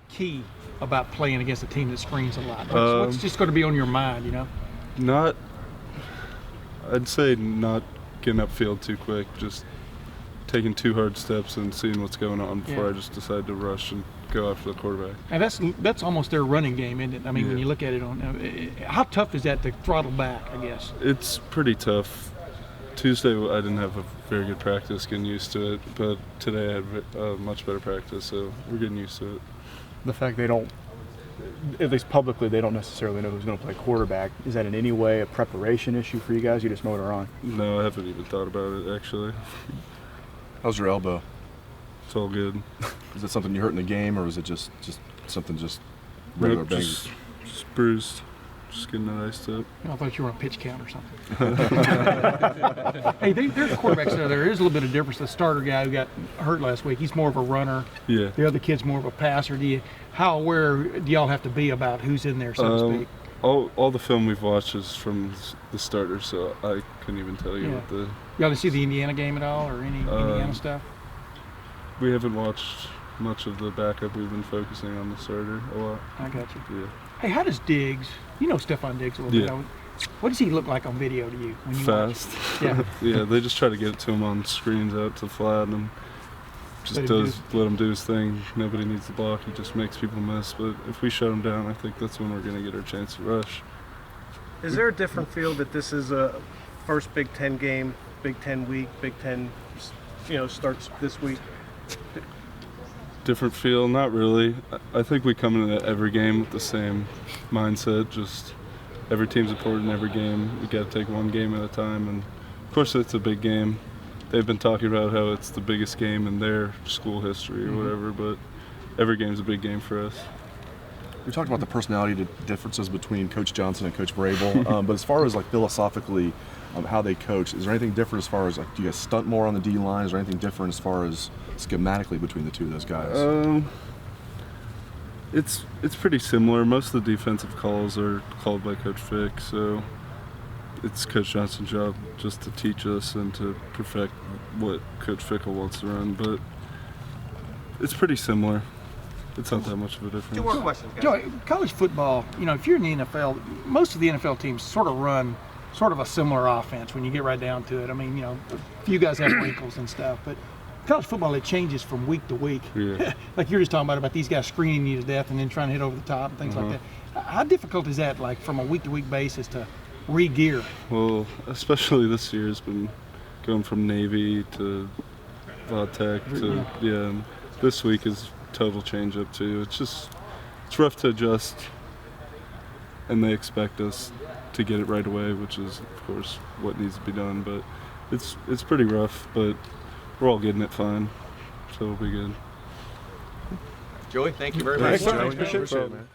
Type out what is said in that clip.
key about playing against a team that screens a lot? What's just going to be on your mind, you know? I'd say not getting upfield too quick, just taking 2 hard steps and seeing what's going on before I just decide to rush and go after the quarterback. And that's almost their running game, isn't it? I mean, when you look at it how tough is that to throttle back, I guess? It's pretty tough. Tuesday I didn't have a very good practice getting used to it, but today I had much better practice, so we're getting used to it. The fact they don't, at least publicly, they don't necessarily know who's going to play quarterback, is that in any way a preparation issue for you guys? You just motor on? No, I haven't even thought about it, actually. How's your elbow? It's all good. Is it something you hurt in the game, or is it just something regular bang? Just bruised. Just getting that iced up. I thought you were on pitch count or something. Hey, there's quarterbacks there is a little bit of difference. The starter guy who got hurt last week, he's more of a runner. Yeah. The other kid's more of a passer. How aware do y'all have to be about who's in there, so to speak? All the film we've watched is from the starter, so I couldn't even tell you what the... Y'all didn't see the Indiana game at all, or any Indiana stuff? We haven't watched much of the backup. We've been focusing on the starter a lot. I got you. Yeah. Hey, how does Diggs, you know Stephon Diggs a little bit, what does he look like on video to you when you Fast. watch? Yeah. Yeah, they just try to get it to him on screens out to flat, and let him do his thing. Nobody needs to block. He just makes people miss. But if we shut him down, I think that's when we're going to get our chance to rush. Is there a different feel that this is a first Big Ten game, Big Ten week, Big Ten, starts this week? Different feel? Not really. I think we come into every game with the same mindset. Just every team's important. Every game, we got to take one game at a time. And of course, it's a big game. They've been talking about how it's the biggest game in their school history or whatever, but every game's a big game for us. We talked about the personality differences between Coach Johnson and Coach Brable, but as far as philosophically how they coach, is there anything different as far as do you guys stunt more on the D line? Is there anything different as far as schematically between the two of those guys? It's pretty similar. Most of the defensive calls are called by Coach Fick, so it's Coach Johnson's job just to teach us and to perfect what Coach Fickle wants to run, but it's pretty similar. It's not that much of a difference. 2 more questions, guys. Joey, college football, if you're in the NFL, most of the NFL teams sort of run sort of a similar offense when you get right down to it. I mean, a few guys have wrinkles and stuff, but college football, it changes from week to week. Yeah. Like you're just talking about these guys screening you to death and then trying to hit over the top and things like that. How difficult is that, from a week-to-week basis to re-gear? Well, especially this year has been going from Navy to Tech to, and this week is total change up too. It's rough to adjust, and they expect us to get it right away, which is of course what needs to be done, but it's pretty rough, but we're all getting it fine, so it'll be good. Joey, thank you very much. Thanks, Joey. Appreciate it, man.